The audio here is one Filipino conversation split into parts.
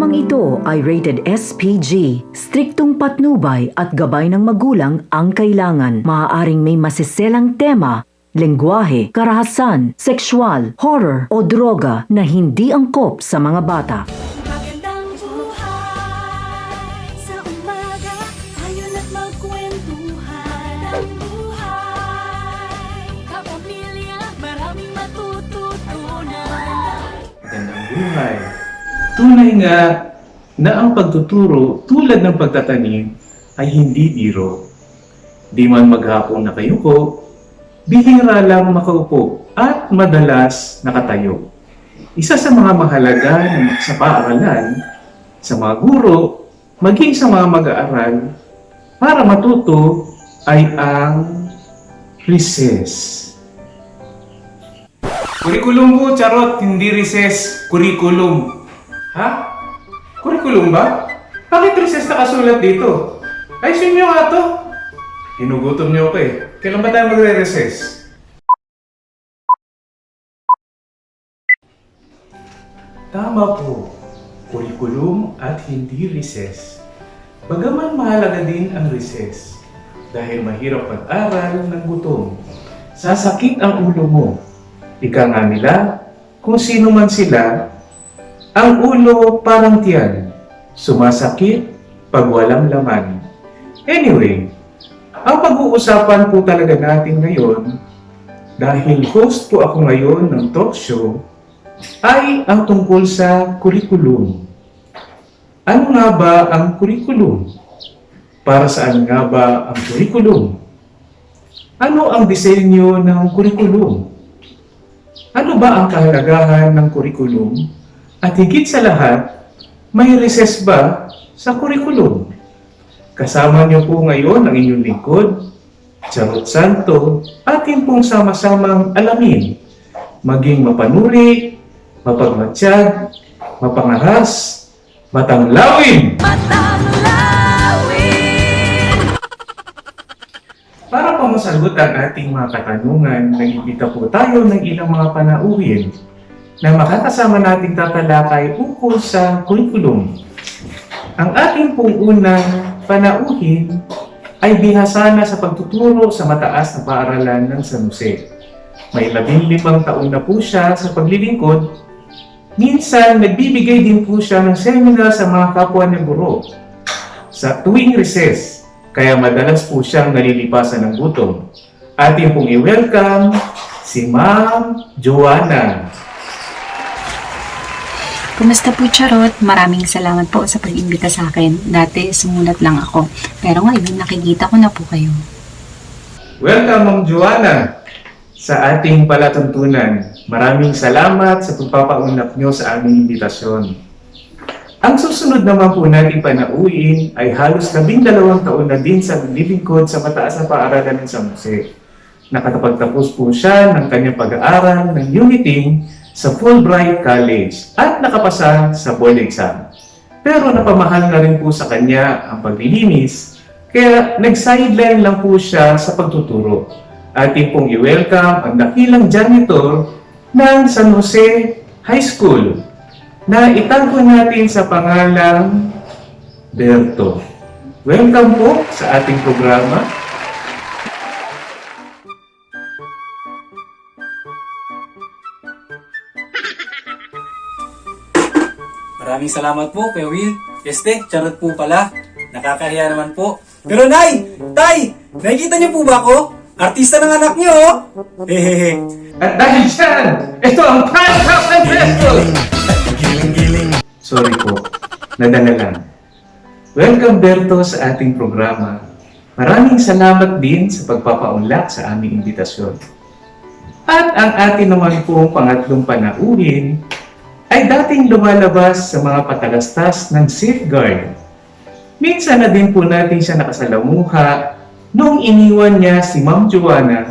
Programang ito ay rated SPG. Striktong patnubay at gabay ng magulang ang kailangan. Maaaring may masiselang tema, lengguwahe, karahasan, sexual, horror o droga na hindi angkop sa mga bata. Magandang buhay sa umaga, ayun at magkwentuhan. Ang buhay, kapamilya, maraming matututunan. Magandang buhay. Tunay nga na ang pagtuturo tulad ng pagtatanim ay hindi biro. Di man maghapong nakayuko, bihira lang makaupo at madalas nakatayo. Isa sa mga mahalaga sa paaralan, sa mga guro, maging sa mga mag-aaral, para matuto ay ang recess. Kurikulum po, charot, hindi recess, kurikulum. Ha? Kurikulum ba? Bakit recess nakasulat dito? Ayusin niyo nga to. Hinugutom niyo ako eh. Kailan ba tayo magre-recess? Tama po. Kurikulum at hindi recess. Bagaman mahalaga din ang recess. Dahil mahirap mag-aral ng gutom. Sasakit ang ulo mo. Ika nga nila, kung sino man sila, ang ulo parang tiyan. Sumasakit pag walang laman. Anyway, ang pag-uusapan po talaga natin ngayon, dahil host po ako ngayon ng talk show, ay ang tungkol sa kurikulum. Ano nga ba ang kurikulum? Para saan nga ba ang kurikulum? Ano ang disenyo ng kurikulum? Ano ba ang kahalagahan ng kurikulum? At higit sa lahat, may recess ba sa kurikulum? Kasama niyo po ngayon ang inyong lingkod, Charot Santo, atin pong sama-samang alamin, maging mapanuri, mapagmatsyag, mapangahas, matanglawin! Para po masagot ang ating mga katanungan, nag-imbita po tayo ng ilang mga panauhin na makakasama nating tatalakay ukol sa kurikulum. Ang ating pong unang panauhin ay bihasana sa pagtuturo sa mataas na paaralan ng San Jose. May 15 taon na po siya sa paglilingkod. Minsan, nagbibigay din po siya ng seminar sa mga kapwa niya guro sa tuwing recess, kaya madalas po siyang nalilipasan ng gutom. Ating pong i-welcome si Ma'am Joanna. Kumusta po, Charot? Maraming salamat po sa pag-imbita sa akin. Dati, sumulat lang ako. Pero ngayon, nakikita ko na po kayo. Welcome, Ma'am Joanna, sa ating palatuntunan. Maraming salamat sa pagpapaunlak nyo sa aming imbitasyon. Ang susunod naman po natin panauhin ay halos 12 taon na din sa nililingkod sa mataas na paaralan ng San Jose. Nakatapagtapos po siya ng kanyang pag-aaral ng Uniting sa Fulbright College at nakapasa sa board exam. Pero napamahal na rin po sa kanya ang paglilinis, kaya nag-sideline lang po siya sa pagtuturo. Ating pong i-welcome ang dakilang janitor ng San Jose High School na itago natin sa pangalang Berto. Welcome po sa ating programa. Maraming salamat po, Kuya Will. Este, charot po pala. Nakakahiya naman po. Pero Nay! Tay! Nakikita niyo po ba ako? Artista ng anak niyo, oh! Hehehe. At dahil dyan, ito ang 5,000 pesos! Sorry po, nadala lang. Welcome, Berto, sa ating programa. Maraming salamat din sa pagpapaunlak sa aming imbitasyon. At ang atin naman pong pangatlong panauhin ay dating lumalabas sa mga patalastas ng safeguard. Minsan na din po natin siya nakasalamuha nung iniwan niya si Ma'am Joanna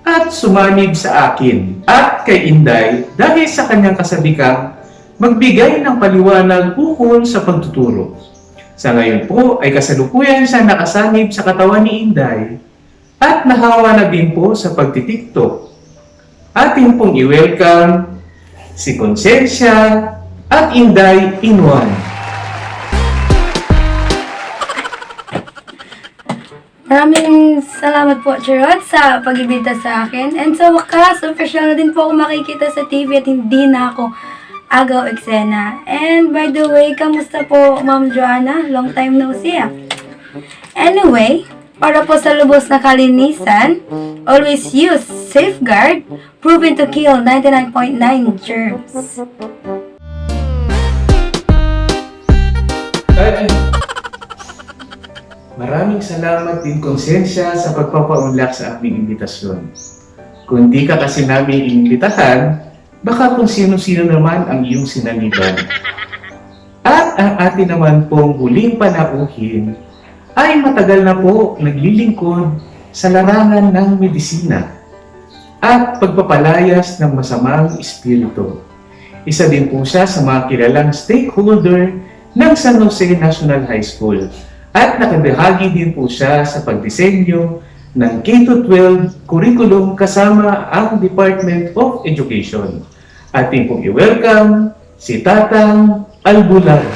at sumanib sa akin at kay Inday dahil sa kanyang kasabikang magbigay ng paliwanag ukol sa pagtuturo. Sa ngayon po ay kasalukuyan siya nakasanib sa katawan ni Inday at nahawa na din po sa pagtitiktok. Atin pong i-welcome si Konsensya at Inday in one. Maraming salamat po, Charot, sa pag-ibita sa akin. And sa wakas, official na din po ako makikita sa TV at hindi na ako agaw eksena. And by the way, kamusta po, Ma'am Joanna? Long time no see, ah. Anyway, para po sa lubos na kalinisan, always use Safeguard, proven to kill 99.9 germs. Maraming salamat din konsensya sa pagpapaunlak sa aming imbitasyon. Kung di ka kasi namin inimbitahan, baka kung sino-sino naman ang iyong sinaliban. At ang atin naman pong huling panauhin ay matagal na po naglilingkod sa larangan ng medisina at pagpapalayas ng masamang espiritu. Isa din po siya sa mga kilalang stakeholder ng San Jose National High School at nakabahagi din po siya sa pagdisenyo ng K-12 curriculum kasama ang Department of Education. Ating pong i-welcome si Tatang Albulari.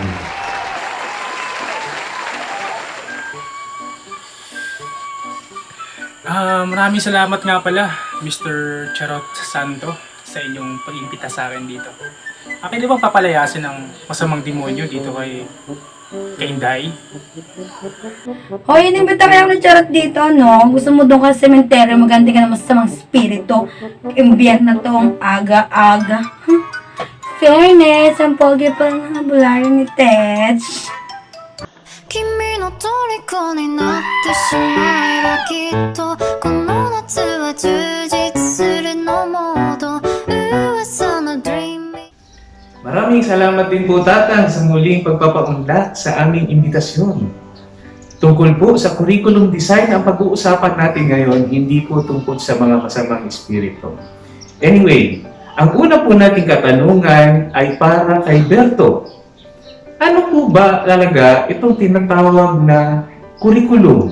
Maraming salamat nga pala, Mr. Charot Santo, sa inyong pag-imbita sa akin dito. Akin di bang papalayasin ng masamang demonyo dito kay Inday? Hoy, inimbita kayo ng Charot dito, no? Gusto mo doon ka sa sementeryo, maganti ka ng masamang spirito. Imbiyat na to ang aga-aga. Fairness, ang pogi pa ng habulari ni Tej. 君の虜になってしまえばきっとこの夏は充実するのモード噂の dreaming Maraming salamat din po, Tatang, sa muling pagpapaunlak sa aming imbitasyon. Tungkol po sa curriculum design ang pag-uusapan natin ngayon, hindi po tungkol sa mga masamang espiritu. Anyway, ang una po nating katanungan ay para kay Berto. Ano po ba talaga itong tinatawag na curriculum?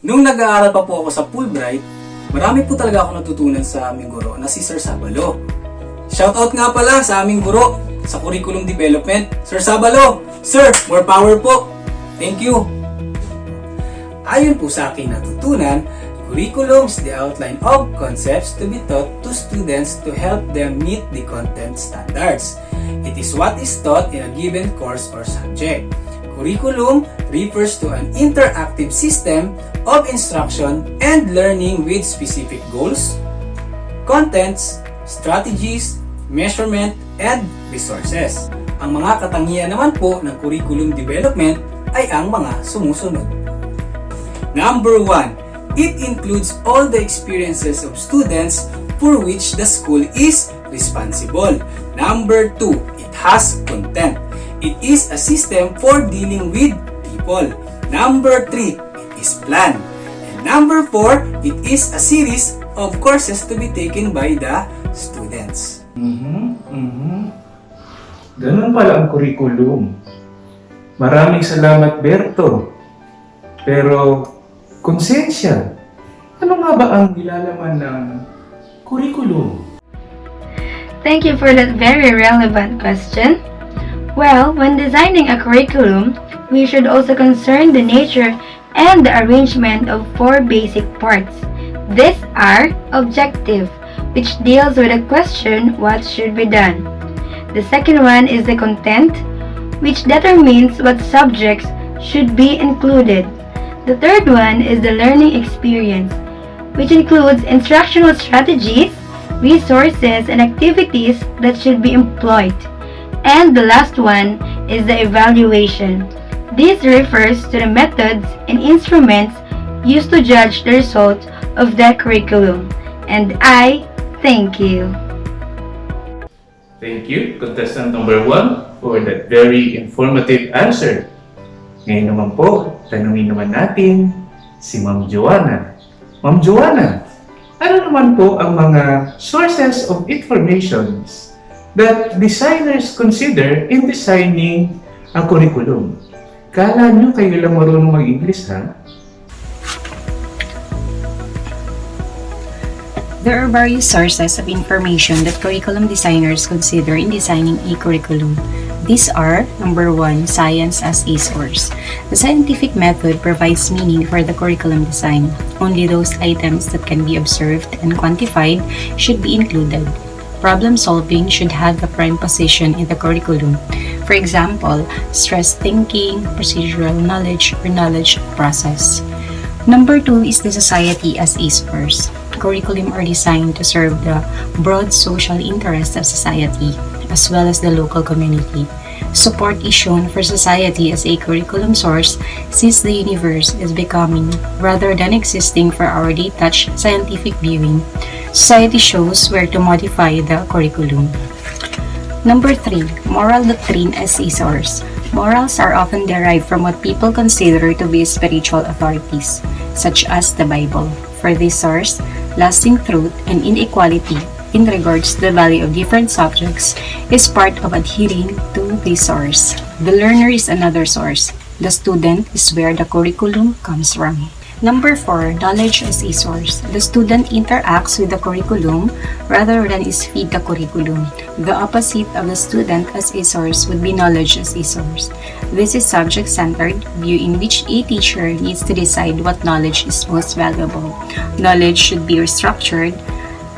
Nung nag-aaral pa po ako sa Fulbright, marami po talaga ako natutunan sa aming guro na si Sir Sabalo. Shoutout nga pala sa aming guro sa curriculum development, Sir Sabalo. Sir, more power po. Thank you. Ayon po sa aking natutunan, curriculum is the outline of concepts to be taught to students to help them meet the content standards. It is what is taught in a given course or subject. Curriculum refers to an interactive system of instruction and learning with specific goals, contents, strategies, measurement, and resources. Ang mga katangian naman po ng curriculum development ay ang mga sumusunod. Number 1. It includes all the experiences of students for which the school is responsible. Number 2. It has content. It is a system for dealing with people. Number 3. It is planned. And number 4. It is a series of courses to be taken by the students. Ganun pala ang curriculum. Maraming salamat, Berto. Pero, konsensya, ano nga ba ang nilalaman ng curriculum? Thank you for that very relevant question. Well, when designing a curriculum, we should also concern the nature and the arrangement of 4 basic parts. These are objective, which deals with the question what should be done. The second one is the content, which determines what subjects should be included. The third one is the learning experience, which includes instructional strategies, resources, and activities that should be employed. And the last one is the evaluation. This refers to the methods and instruments used to judge the result of the curriculum. And I thank you. Thank you, contestant number 1, for that very informative answer. Ngayon naman po, tanungin naman natin si Ma'am Joanna. Ma'am Joanna, ano naman po ang mga sources of informations that designers consider in designing ang curriculum? Kala nyo kayo lang marunong mag-English, ha? There are various sources of information that curriculum designers consider in designing a curriculum. These are, number 1, science as a source. The scientific method provides meaning for the curriculum design. Only those items that can be observed and quantified should be included. Problem solving should have the prime position in the curriculum. For example, stress thinking, procedural knowledge, or knowledge process. Number 2 is the society as a source. Curriculum are designed to serve the broad social interests of society, as well as the local community. Support is shown for society as a curriculum source since the universe is becoming, rather than existing for our detached scientific viewing. Society shows where to modify the curriculum. Number 3, moral doctrine as a source. Morals are often derived from what people consider to be spiritual authorities, such as the Bible. For this source, lasting truth and inequality in regards to the value of different subjects is part of adhering to the source. The learner is another source. The student is where the curriculum comes from. Number 4, knowledge as a source. The student interacts with the curriculum rather than is feed the curriculum. The opposite of the student as a source would be knowledge as a source. This is subject-centered view in which a teacher needs to decide what knowledge is most valuable. Knowledge should be restructured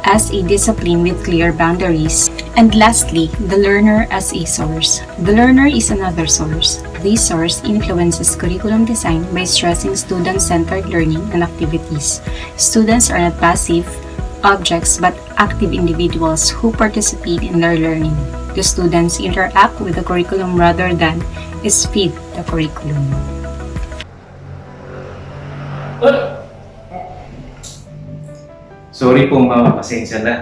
as a discipline with clear boundaries. And lastly, the learner as a source. The learner is another source. This source influences curriculum design by stressing student-centered learning and activities. Students are not passive objects but active individuals who participate in their learning. The students interact with the curriculum rather than is feed the curriculum. Sorry po ma'am, pasensya na.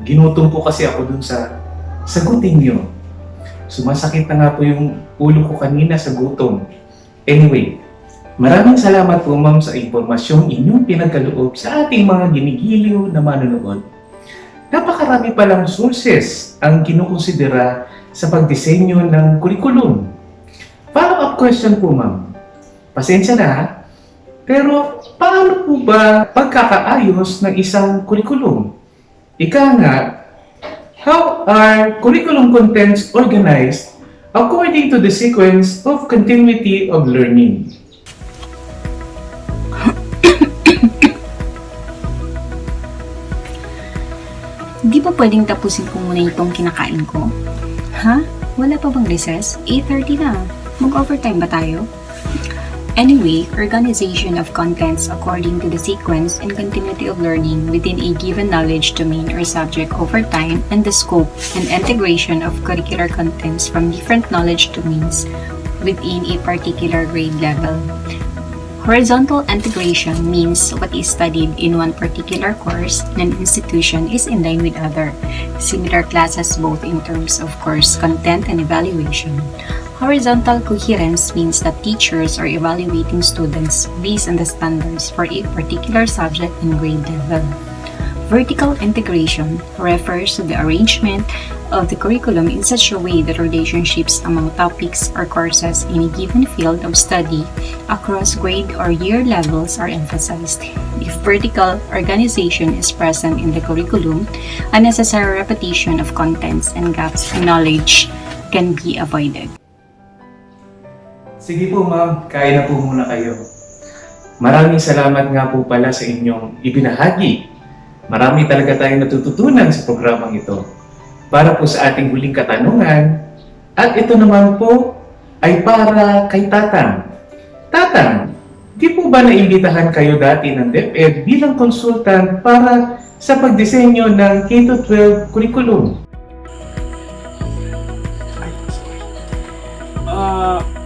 Ginutom po kasi ako dun sa sagutin niyo. Sumasakit na nga po yung ulo ko kanina sa gutom. Anyway, maraming salamat po ma'am sa impormasyong inyong pinagkaloob sa ating mga ginigiliw na manonood. Napakarami palang sources ang kinukonsidera sa pagdisenyo ng kurikulum. Follow-up question po ma'am. Pasensya na ha. Pero paano po ba pagkakaayos ng isang kurikulum? Ika nga, how are curriculum contents organized according to the sequence of continuity of learning? Di ba pwedeng tapusin ko muna itong kinakain ko? Ha? Wala pa bang recess? 8:30 na. Mag-overtime ba tayo? Anyway, organization of contents according to the sequence and continuity of learning within a given knowledge domain or subject over time, and the scope and integration of curricular contents from different knowledge domains within a particular grade level. Horizontal integration means what is studied in one particular course in an institution is in line with other similar classes both in terms of course content and evaluation. Horizontal coherence means that teachers are evaluating students based on the standards for a particular subject and grade level. Vertical integration refers to the arrangement of the curriculum in such a way that relationships among topics or courses in a given field of study across grade or year levels are emphasized. If vertical organization is present in the curriculum, unnecessary repetition of contents and gaps in knowledge can be avoided. Sige po ma'am, kain na po muna kayo. Maraming salamat nga po pala sa inyong ibinahagi. Marami talaga tayong natututunan sa programang ito. Para po sa ating huling katanungan, at ito naman po ay para kay Tatang. Tatang, di po ba naimbitahan kayo dati ng DepEd bilang consultant para sa pagdisenyo ng K-12 curriculum?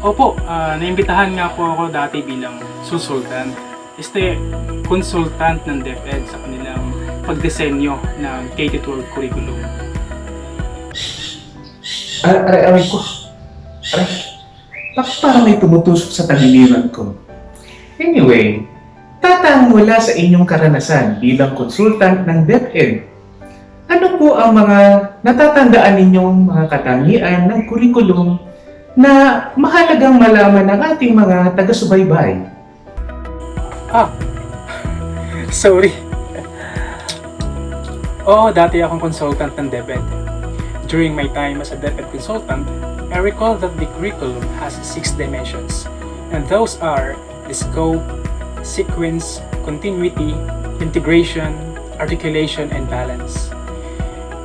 Opo, naimbitahan nga po ako dati bilang consultant. Consultant ng DepEd sa kanilang pagdisenyo ng K-12 curriculum. Aray ko. Aray. Parang may tumutusok sa tagiliran ko. Anyway, Tatang, mula sa inyong karanasan bilang consultant ng DepEd, ano po ang mga natatandaan ninyong mga katangian ng curriculum na mahalagang malaman ng ating mga taga-subaybay? Sorry. Dati akong consultant ng DepEd. During my time as a DepEd consultant, I recall that the curriculum has 6 dimensions, and those are the scope, sequence, continuity, integration, articulation, and balance.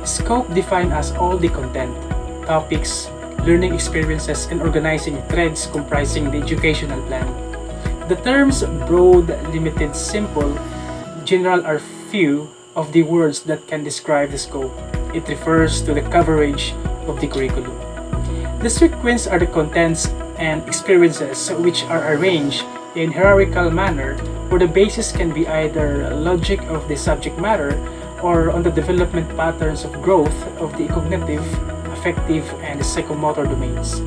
Scope defines as all the content, topics, learning experiences, and organizing threads comprising the educational plan. The terms broad, limited, simple, general are few of the words that can describe the scope. It refers to the coverage of the curriculum. The sequence are the contents and experiences which are arranged in hierarchical manner where the basis can be either logic of the subject matter or on the development patterns of growth of the cognitive, affective, and psychomotor domains.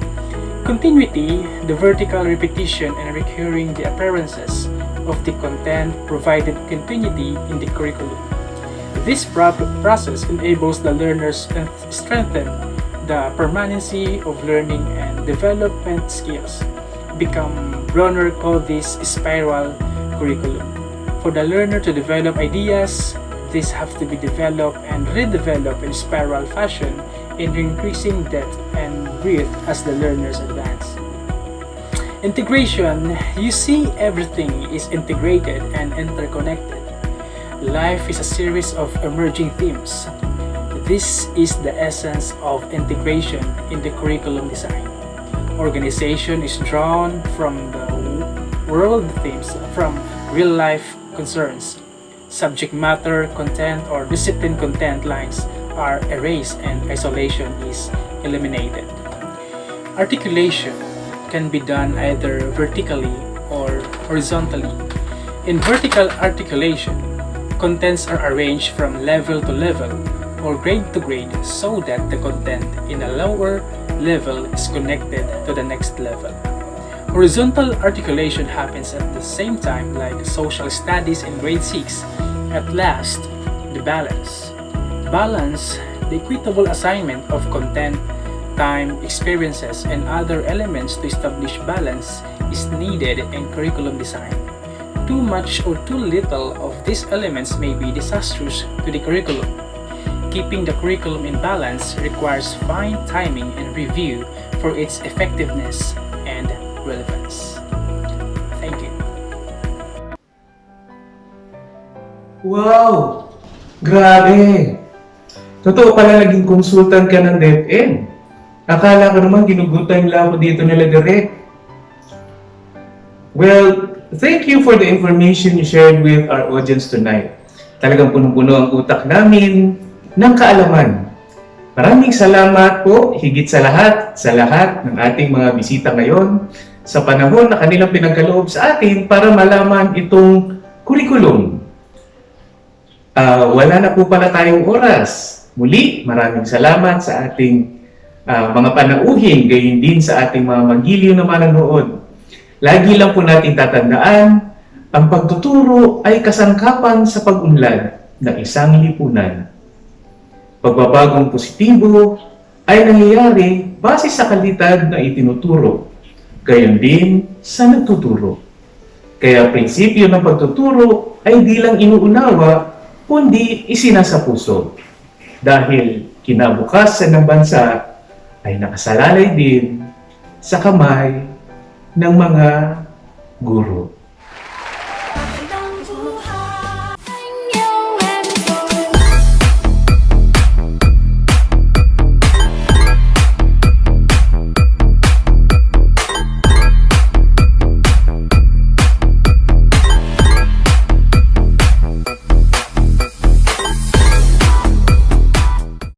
Continuity, the vertical repetition and recurring the appearances of the content provided continuity in the curriculum. This process enables the learners to strengthen the permanency of learning and development skills. Bronner called this spiral curriculum. For the learner to develop ideas, these have to be developed and redeveloped in spiral fashion in increasing depth and breadth as the learners advance. Integration, you see everything is integrated and interconnected. Life is a series of emerging themes. This is the essence of integration in the curriculum design. Organization is drawn from the world themes, from real-life concerns. Subject matter, content, or discipline content lines are erased and isolation is eliminated. Articulation can be done either vertically or horizontally. In vertical articulation, contents are arranged from level to level or grade to grade so that the content in a lower level is connected to the next level. Horizontal articulation happens at the same time like social studies in grade 6. At last, the balance. Balance, the equitable assignment of content, time, experiences, and other elements to establish balance is needed in curriculum design. Too much or too little of these elements may be disastrous to the curriculum. Keeping the curriculum in balance requires fine timing and review for its effectiveness and relevance. Thank you. Wow! Grabe! Totoo pala naging consultant ka ng DepEd. Akala ko naman ginugutan lang ako dito nila direct. Well, thank you for the information you shared with our audience tonight. Talagang punong-puno ang utak namin ng kaalaman. Maraming salamat po higit sa lahat ng ating mga bisita ngayon sa panahon na kanilang pinagkaloob sa atin para malaman itong curriculum. Wala na po pala tayong oras. Muli, maraming salamat sa ating mga panauhin, gayon din sa ating mga magiliw na manonood. Lagi lang po natin tatandaan, ang pagtuturo ay kasangkapan sa pag-unlad ng isang lipunan. Pagbabagong positibo ay nangyayari base sa kalidad na itinuturo, gayon din sa nagtuturo. Kaya prinsipyo ng pagtuturo ay di lang inuunawa, kundi isinasapuso. Dahil kinabukasan ng bansa ay nakasalalay din sa kamay ng mga guro.